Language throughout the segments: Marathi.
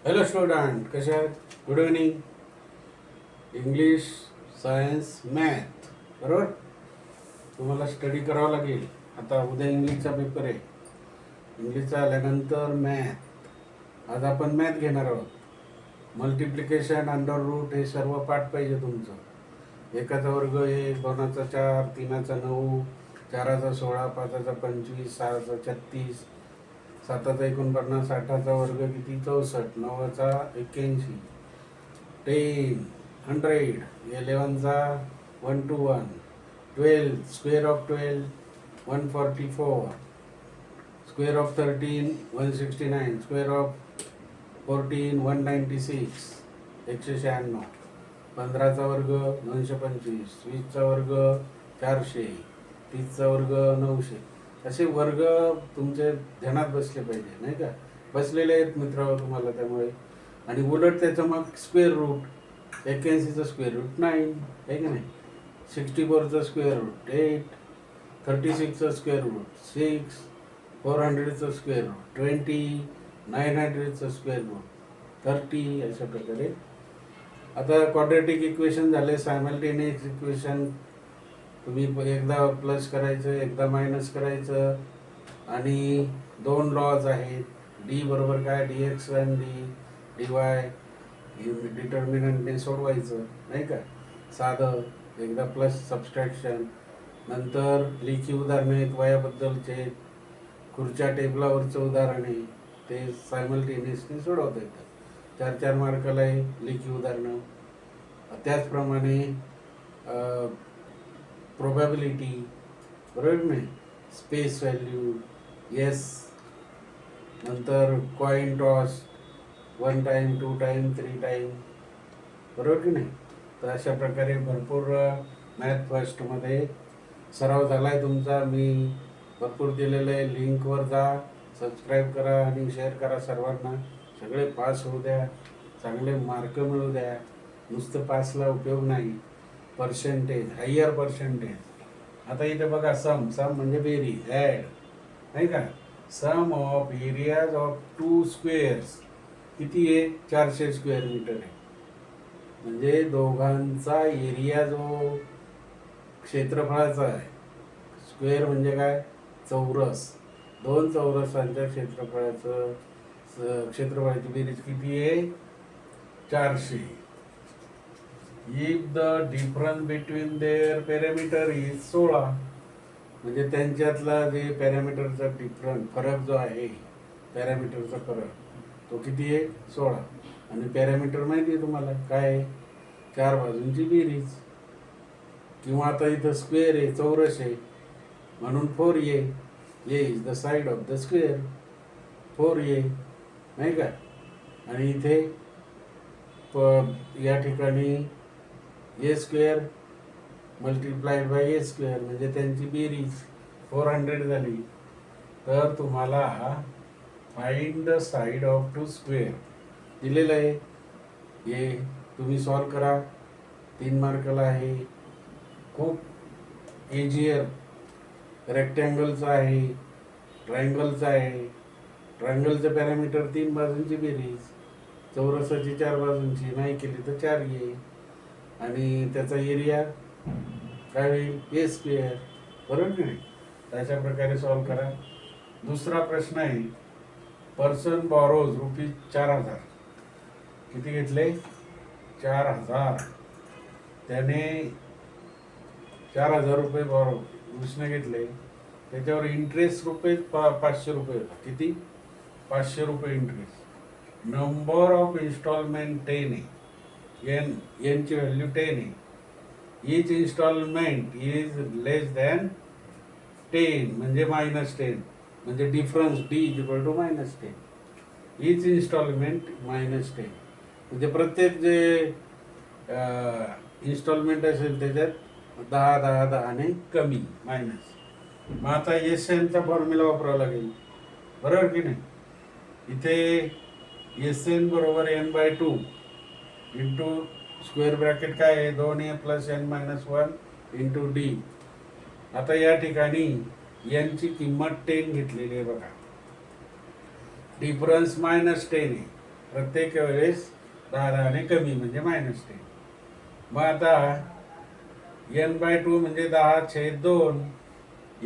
हॅलो स्टुडंट, कसे आहेत? Good evening. English, science, math, बरोबर. तुम्हाला स्टडी करावं लागेल. आता उद्या इंग्लिशचा पेपर आहे. इंग्लिशचा आल्यानंतर मॅथ. आज आपण मॅथ घेणार आहोत. मल्टिप्लिकेशन, अंडर रूट हे सर्व पाठ पाहिजे तुमचं. एकाचा वर्ग 1, 2चा 4, 3चा 9, 4चा 16, 5चा 25, 6चा 36, 7चा 49, 8चा वर्ग किती 64, 9चा 81, 10, 100, 11चा 1 to 1, 12, square of 12, 144, square of 13, 169, square of 14, 196, 196, 15चा वर्ग 925, 20चा वर्ग 400, 30चा वर्ग 900. असे वर्ग तुमचे ध्यानात बसले पाहिजे, नाही का? बसलेले आहेत मित्र तुम्हाला, त्यामुळे. आणि उलट त्याचं मग स्क्वेअर रूट, 81चा स्क्वेअर रूट 9 आहे की नाही, 64चा स्क्वेअर रूट 8, 36चा स्क्वेअर रूट 6, 400चा स्क्वेअर रूट 20, 900चा स्क्वेअर रूट 30. अशा प्रकारे आता क्वाड्रॅटिक इक्वेशन झाले. सायमल्टेनियस इक्वेशन तुम्ही एकदा प्लस करायचं, एकदा मायनस करायचं. आणि 2 लॉज आहेत. डी बरोबर काय, डी एक्स आणि डी वाय डिटर्मिनंटने सोडवायचं, नाही का? साधं. एकदा प्लस सबस्ट्रॅक्शन. नंतर लेखी उदाहरणं आहेत वयाबद्दलचे, खुर्च्या टेबलावरचं उदाहरण आहे, ते सायमल्टेनियसली सोडवता येतं. 4-4 मार्काला आहे लेखी उदाहरणं. त्याचप्रमाणे प्रोबॅबिलिटी, बरोबर नाही, स्पेस व्हॅल्यू, येस. नंतर coin toss, 1 time, 2 time, 3 time, बरोबर की नाही? तर अशा प्रकारे भरपूर मॅथ फर्स्टमध्ये सराव झाला आहे तुमचा. मी भरपूर दिलेलं आहे. लिंकवर जा, सबस्क्राईब करा आणि शेअर करा सर्वांना. सगळे पास होऊ द्या, चांगले मार्क मिळू द्या. नुसतं पासला उपयोग नाही, पर्सेंटेज, हायर पर्सेंटेज. आता इथे बघा, सम म्हणजे बेरीज, ॲड, नाही का? सम ऑफ एरियाज ऑफ 2 स्क्वेअर्स किती आहे? 400 स्क्वेअर मीटर आहे. म्हणजे दोघांचा एरिया जो क्षेत्रफळाचा आहे, स्क्वेअर म्हणजे काय, चौरस. 2 चौरसांच्या क्षेत्रफळाची बेरीज किती आहे? 400. If the difference between their parameter is 16, म्हणजे त्यांच्यातला जे पॅरामीटरचा फरक जो आहे, पॅरामीटरचा फरक, तो किती आहे? 16. आणि पॅरामीटर माहिती आहे तुम्हाला काय आहे? 4 बाजूंची बेरीज. किंवा आता इथं स्क्वेअर आहे, चौरस आहे, म्हणून 4a. A is the side of the square, 4a, नाही का? आणि इथे या ठिकाणी A square multiplied by A square, म्हणजे त्यांची बेरीज 400 झाली. तर तुम्हाला find the side of 2 square दिलेलं आहे. हे तुम्ही सॉल्व करा, 3 मार्काला आहे. खूप इजियर. रेक्टँगलचं आहे, ट्रायंगलचं आहे. ट्रायंगलचं पॅरामीटर 3 बाजूंची बेरीज, चौरसाची 4 बाजूंची, नाही केली तर 4 ये. आणि त्याचा एरिया काय होईल? ए स्क्वेअर, बरोबर की नाही? अशा प्रकारे सॉल्व करा. दुसरा प्रश्न आहे, पर्सन बॉरोज रुपीज 4000. किती घेतले? 4000. त्याने 4000 रुपये बॉरो उसने घेतले. त्याच्यावर इंटरेस्ट रुपये 500 रुपये होता. किती? 500 रुपये इंटरेस्ट. नंबर ऑफ इन्स्टॉलमेंट 10 आहे. यांची व्हॅल्यू 10 आहे. Each installment is less than 10, म्हणजे -10, म्हणजे difference D is equal to -10. Each installment -10, म्हणजे प्रत्येक जे इन्स्टॉलमेंट असेल त्याच्यात 10, 10, 10 ने कमी, मायनस. मग आता एस एनचा फॉर्म्युला वापरावा लागेल, बरोबर की नाही? इथे एस एन बरोबर n/2 इंटू स्क्वेअर ब्रॅकेट काय आहे? 2a + n - 1 into D. आता या ठिकाणी यांची किंमत 10 घेतलेली आहे बघा. डिफरन्स -10 आहे, प्रत्येक वेळेस 10 कमी म्हणजे -10. मग आता n/2 म्हणजे 10/2.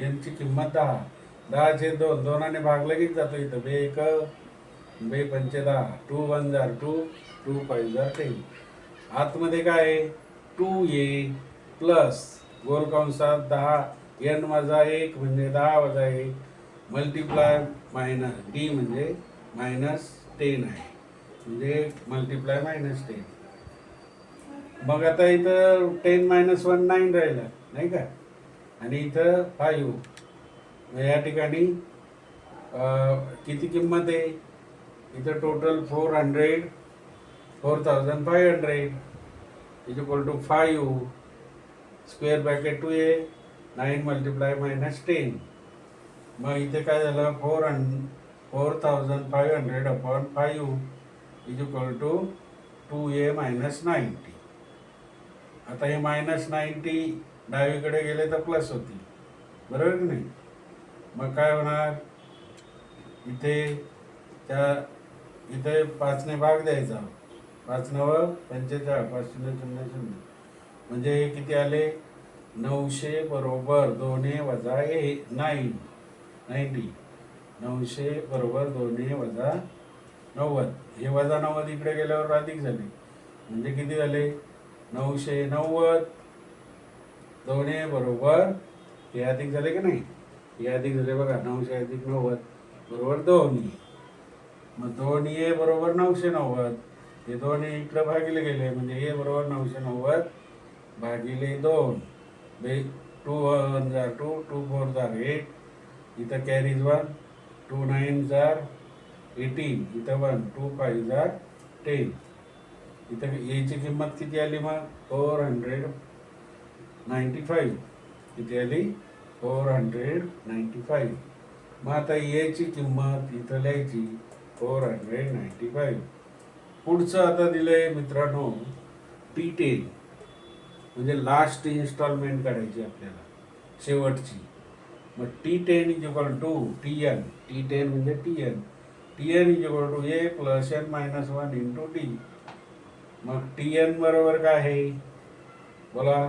n ची किंमत 10. 10/2 2ने भागलं की जातो इथं. 2 1 2 5 10. 2 1 जार 2 2 5 जार 10. आतमध्ये काय आहे 2a प्लस गोल कंसात 10 n-1 म्हणजे 10 - 1 मल्टिप्लाय मायनस d म्हणजे -10 आहे, म्हणजे मल्टिप्लाय -10. मग आता इथं 10 - 1 9 राहिला नाही का, आणि इथं 5. या ठिकाणी किती किंमत आहे इथं total 4,500 is equal to 5 square bracket 2a 9 multiply -10. मग इथे काय झालं 4,500/5 इज इक्वल टू 2a - 90. आता हे -90 डावीकडे गेले तर प्लस होतील, बरोबर की नाही. मग काय होणार इथे इथे 5ने भाग द्यायचा. 5 9 45 5 0 0 0 म्हणजे किती आले 900 बरोबर 2a वजा 9 90. 900 बरोबर 2a वजा 90. हे वजा 90 इकडे गेल्यावर अधिक झाले म्हणजे किती झाले 990. 2a बरोबर हे अधिक झाले की नाही, हे अधिक झाले बघा. 900 अधिक 90 बरोबर 2a. मग 2a बरोबर 990. हे 2a इकडे भागिले गेले म्हणजे a बरोबर 990 भागिले 2. 2 1 जार 2 2 4 जार 8. इथं कॅरीज 1. 2 9 जार 18. इथं 1 2 5 जार 10. इथं a ची किंमत किती आली मग 495. किती आली 495. मग आता a ची किंमत इथं लिहायची 495. पुढचं आता दिलंय मित्रांनो T10 म्हणजे लास्ट इन्स्टॉलमेंट काढायची आपल्याला, शेवटची. मग T10 is equal to Tn. T10 म्हणजे Tn. Tn is equal to a plus n-1 into d. मग Tn बरोबर काय आहे बोला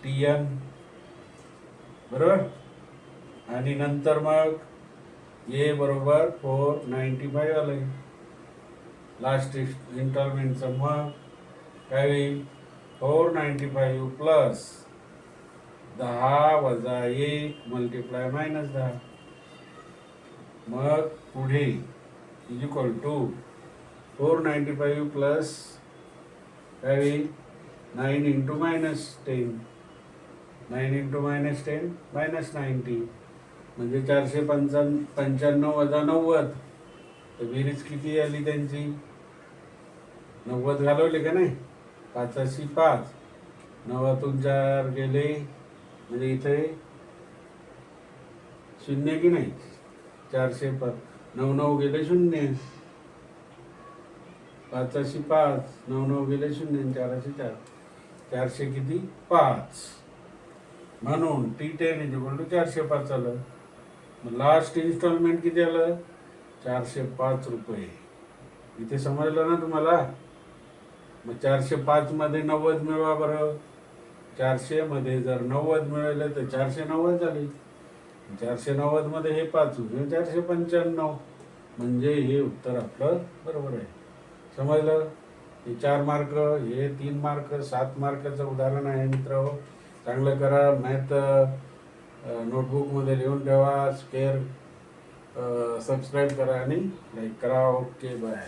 Tn बरोबर, आणि नंतर मग a बरोबर 495 आलं लास्ट इन्स्टॉलमेंटचं. मग काय होईल 495 प्लस 10 वजा 1 मल्टिप्लाय -10. मग पुढे इज इक्वल टू 495 प्लस काय होईल 9 इंटू -10. 9 इंटू -10 -90 म्हणजे 495 वजा 90. तर बेरीज किती आली त्यांची 90 घालवले का नाही. 5 5 9तून 4 गेले म्हणजे इथे 0 की नाही. 405 9 9 गेले 0. 5 5 9 9 गेले 0. 4 4 400 किती 5. म्हणून T10 इज इक्वल टू 405 आलं. मग लास्ट इन्स्टॉलमेंट किती आलं 405 रुपये. इथे समजलं ना तुम्हाला. मग 405 मध्ये 90 मिळवा बरं. 400 मध्ये जर 90 मिळाले तर 490 झाले. 490 मध्ये हे 5 म्हणजे 495 म्हणजे हे उत्तर आपलं बरोबर आहे. समजलं. हे 4 मार्क, हे 3 मार्क, 7 मार्काचं उदाहरण आहे मित्र. चांगलं करा. मॅथ नोटबुकमध्ये लिहून ठेवा. सबस्क्राईब करा आणि लाईक करा. Okay bye.